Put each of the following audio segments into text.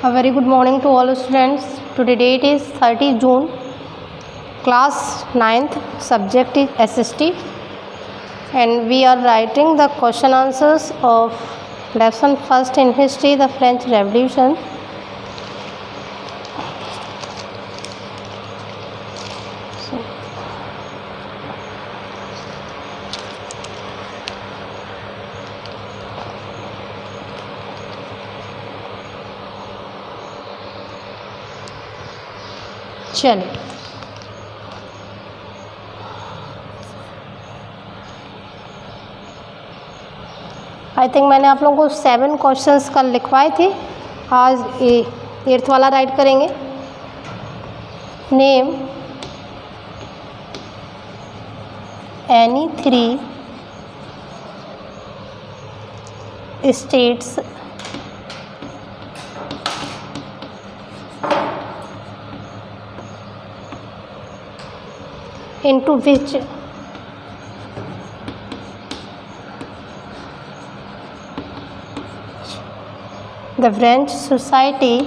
A very good morning to all students. Today date is 30 June. Class 9th, subject is SST, and we are writing the question answers of lesson first in history, the French Revolution. चलिए, I think मैंने आप लोगों को 7 questions कल लिखवाए थे. आज 8th वाला राइट करेंगे. Name any 3 states into which the French society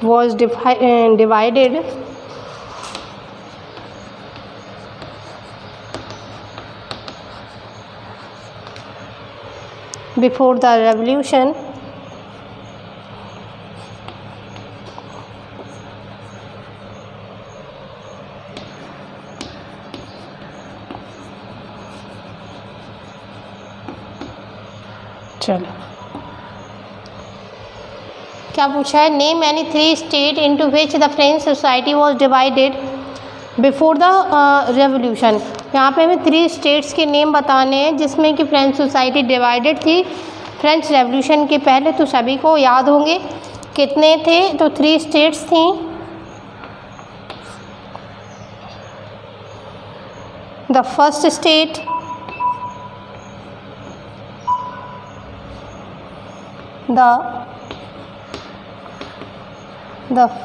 was divided before the revolution. चलो, क्या पूछा है? Name any 3 state into which the French society was divided before the revolution. यहाँ पे हमें 3 स्टेट्स के नेम बताने हैं जिसमें कि फ्रेंच सोसाइटी डिवाइडेड थी फ्रेंच रेवोल्यूशन के पहले. तो सभी को याद होंगे कितने थे. तो 3 स्टेट्स थी. The first state the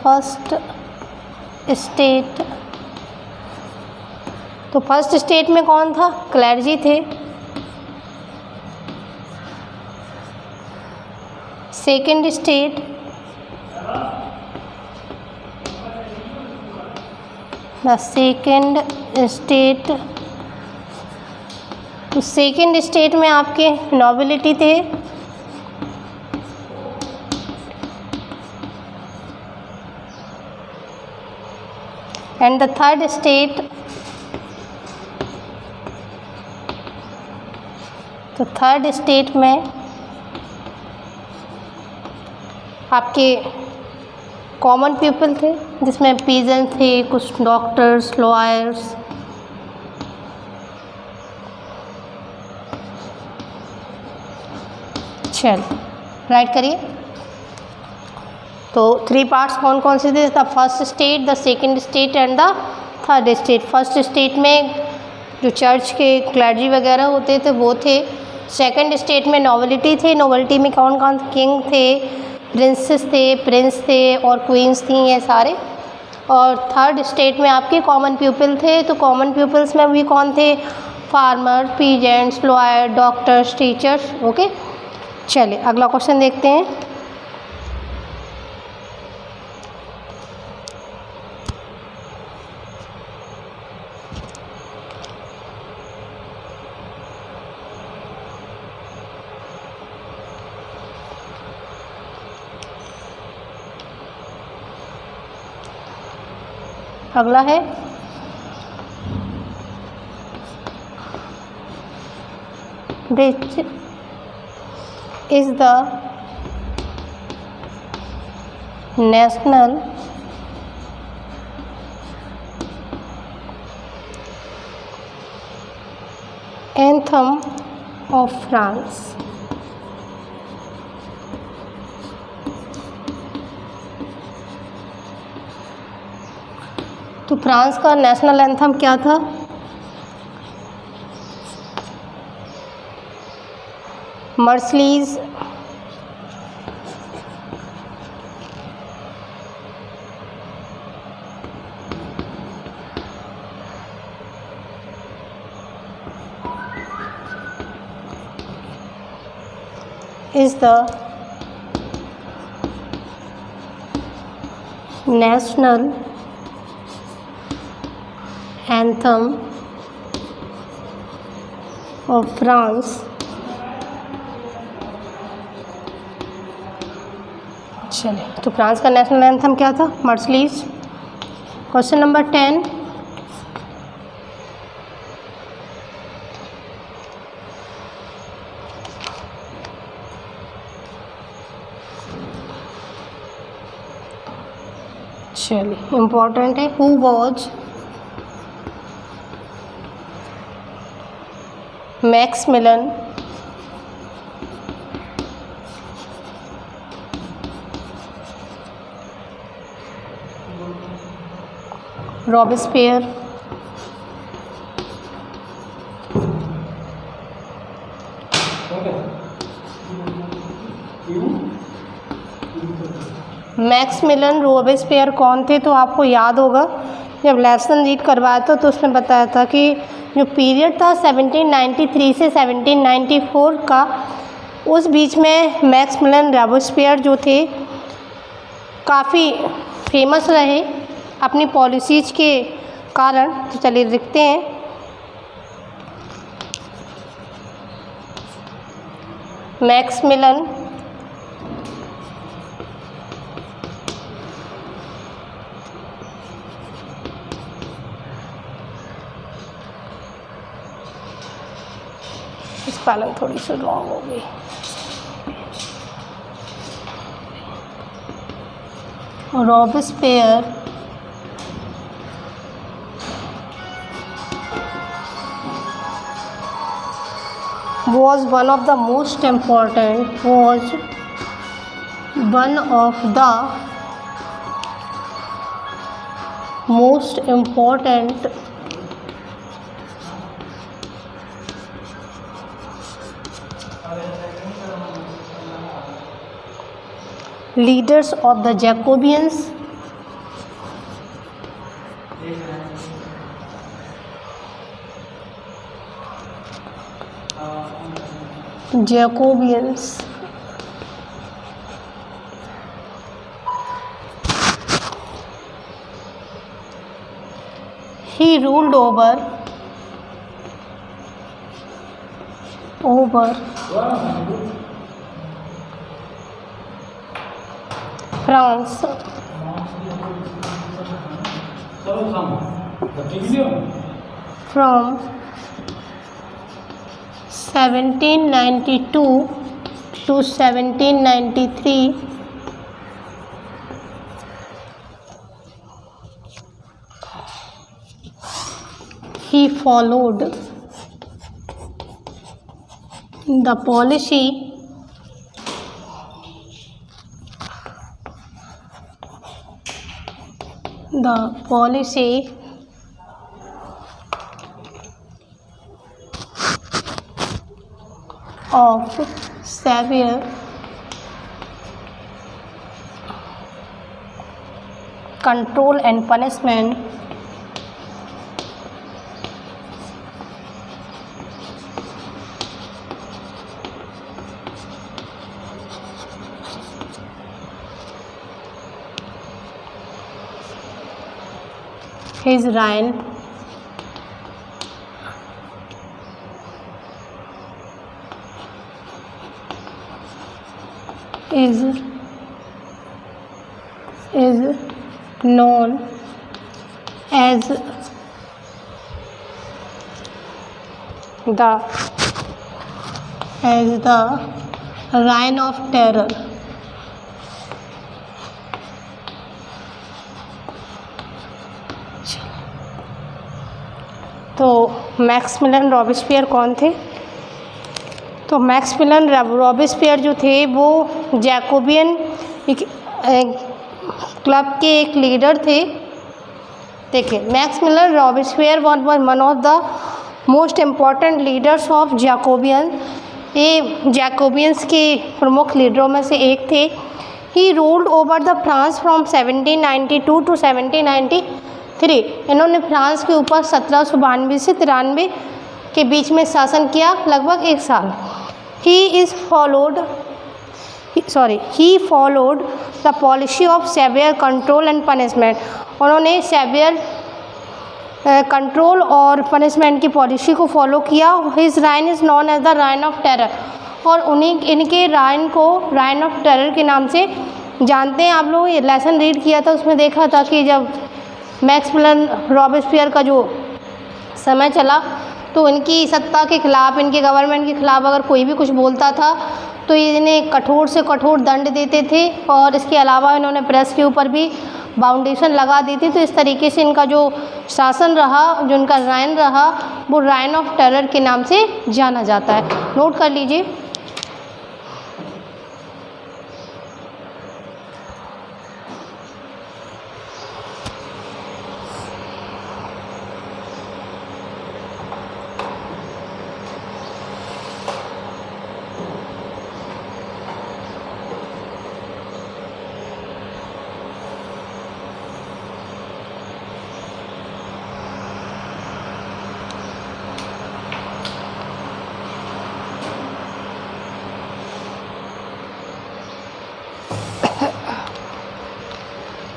first state. तो फर्स्ट स्टेट में कौन था? क्लर्जी थे. Second state the second state. तो सेकंड स्टेट में आपके नोबिलिटी थे. एंड द थर्ड स्टेट, तो थर्ड स्टेट में आपके कॉमन पीपल थे जिसमें पीजेंट थे, कुछ डॉक्टर्स, लॉयर्स. चल राइट करिए. तो 3 पार्ट्स कौन कौन से थे? The first state, the second state and the third state. First state में जो चर्च के क्लर्जी वगैरह होते थे वो थे. सेकंड स्टेट में नोबिलिटी थे. नोबिलिटी में कौन कौन? किंग थे, प्रिंसेस थे, प्रिंस थे और क्वींस थी, ये सारे. और थर्ड स्टेट में आपके कॉमन पीपल थे. तो कॉमन पीपल्स में भी कौन थे? Farmer, peasants, lawyer, doctors, teachers. Okay, चलिए अगला क्वेश्चन देखते हैं. अगला है which is the national anthem of France. तो फ्रांस का नेशनल एंथम क्या था? मर्सलीज, is the national anthem of France. चलिए, तो फ्रांस का नेशनल एंथम क्या था? मर्सलीज। क्वेश्चन नंबर 10, चलिए इम्पोर्टेंट है। हु वॉज मैक्समिलन रॉबेस्पियर मैक्समिलन रॉबेस्पियर कौन थे? तो आपको याद होगा जब लेसन रीड करवाया था तो उसमें बताया था कि जो पीरियड था 1793 से 1794 का, उस बीच में मैक्समिलन रॉबेस्पियर जो थे काफ़ी फेमस रहे अपनी पॉलिसीज़ के कारण। तो चलिए देखते हैं। मैक्समिलन स्पेलिंग थोड़ी सी रॉन्ग हो गई। Robespierre was one of the most important leaders of the Jacobians. He ruled over France from 1792 to 1793. He followed the policy of severe control and punishment his reign is known as the Reign of Terror. तो मैक्समिलन Robespierre कौन थे? तो मैक्समिलन Robespierre जो थे वो Jacobian club के एक leader थे। देखिए, Maximilien Robespierre was one of the most important leaders of Jacobean. ये जैकोबियंस के प्रमुख लीडरों में से एक थे। He ruled over the France from 1792 to 1793। इन्होंने फ्रांस के ऊपर 1792 से 93 के बीच में शासन किया, लगभग 1 साल। He is followed he followed the policy of severe control and punishment. उन्होंने सेवियर कंट्रोल और पनिशमेंट की पॉलिसी को फॉलो किया। His reign is known as the reign of terror, और उन्हीं इनके राइन को राइन ऑफ टेरर के नाम से जानते हैं। आप लोग ये लेसन रीड किया था, उसमें देखा था कि जब मैक्सिमिलियन रॉबेस्पियर का जो समय चला तो इनकी सत्ता के खिलाफ, इनके गवर्नमेंट के खिलाफ अगर कोई भी कुछ बोलता था तो इन्हें कठोर से कठोर दंड देते थे, और इसके अलावा इन्होंने प्रेस के ऊपर भी बाउंडेशन लगा दी थी। तो इस तरीके से इनका जो शासन रहा, जो इनका राइन रहा, वो राइन ऑफ टेरर के नाम से जाना जाता है। नोट कर लीजिए।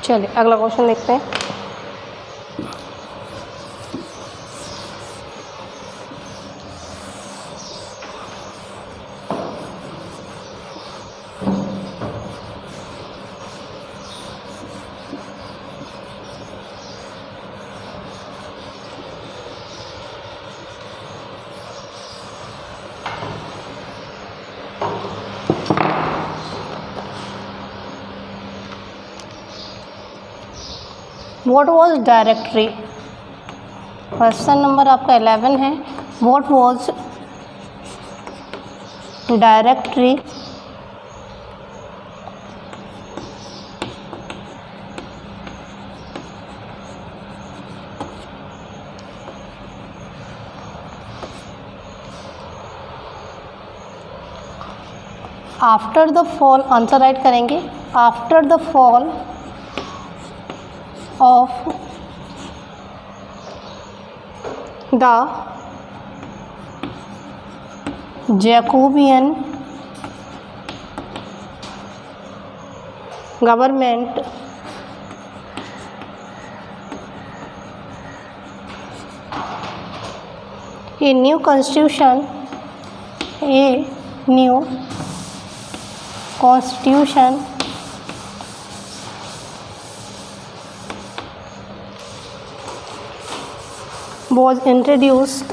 चलिए अगला क्वेश्चन देखते हैं। What was directory? Question number आपका 11 है। What was directory? After the fall, answer write करेंगे। After the fall of the Jacobean government, a new constitution was introduced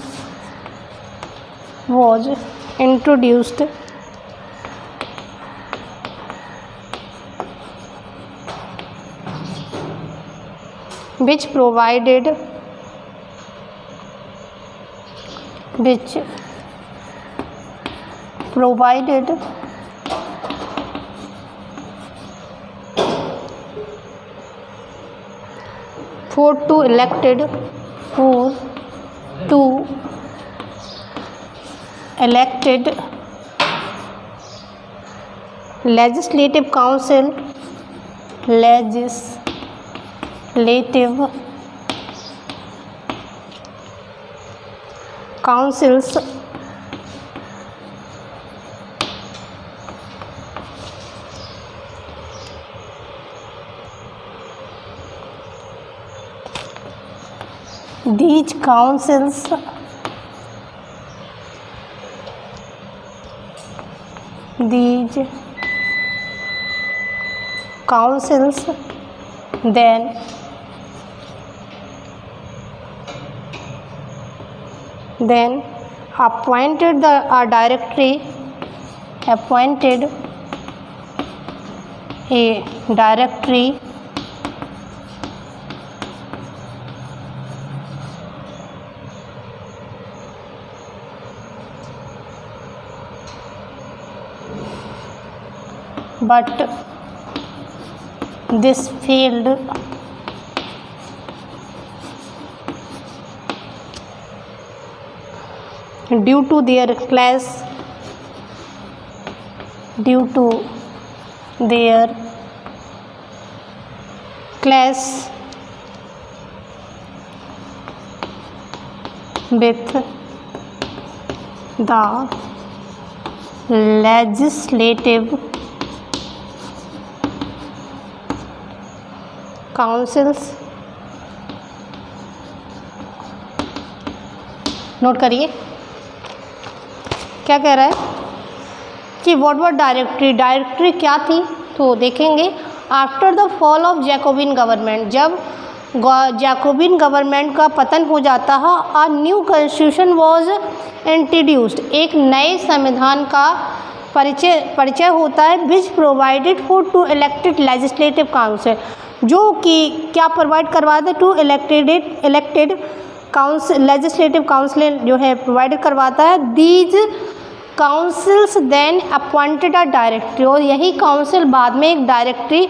which provided for two elected legislative councils these councils then appointed a directory but this failed due to their clash with the legislative councils, note करिए क्या कह रहा है कि what was directory, directory क्या थी, तो देखेंगे after the fall of Jacobin government, जब जैकोबिन गवर्नमेंट का पतन हो जाता है, a new constitution was introduced, एक नए संविधान का परिचय होता है, which provided for two elected legislative council, जो कि क्या प्रोवाइड करवाता है, two elected council, legislative council जो है प्रोवाइड करवाता है। These councils then appointed a directory, और यही काउंसिल बाद में एक डायरेक्टरी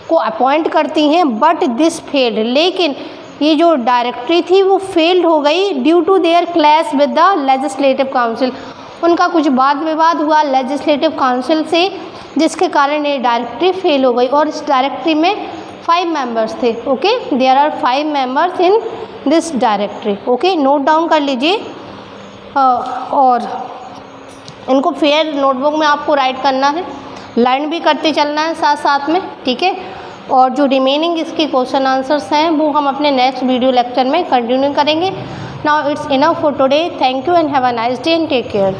को अपॉइंट करती हैं, बट दिस फेल्ड, लेकिन ये जो डायरेक्टरी थी वो फेल्ड हो गई due to their clash with the legislative council, उनका कुछ वाद विवाद हुआ लेजिस्लेटिव काउंसिल से, जिसके कारण ये डायरेक्टरी फेल हो गई। और इस डायरेक्टरी में 5 मेंबर्स थे। Okay, there are 5 members in this directory. Okay, note down कर लीजिए और इनको फेयर नोटबुक में आपको राइट करना है, लर्न भी करते चलना है साथ साथ में, ठीक है। और जो रिमेनिंग इसके क्वेश्चन आंसर्स हैं वो हम अपने नेक्स्ट वीडियो लेक्चर में कंटिन्यू करेंगे। Now it's enough for today, thank you and have a nice day and take care.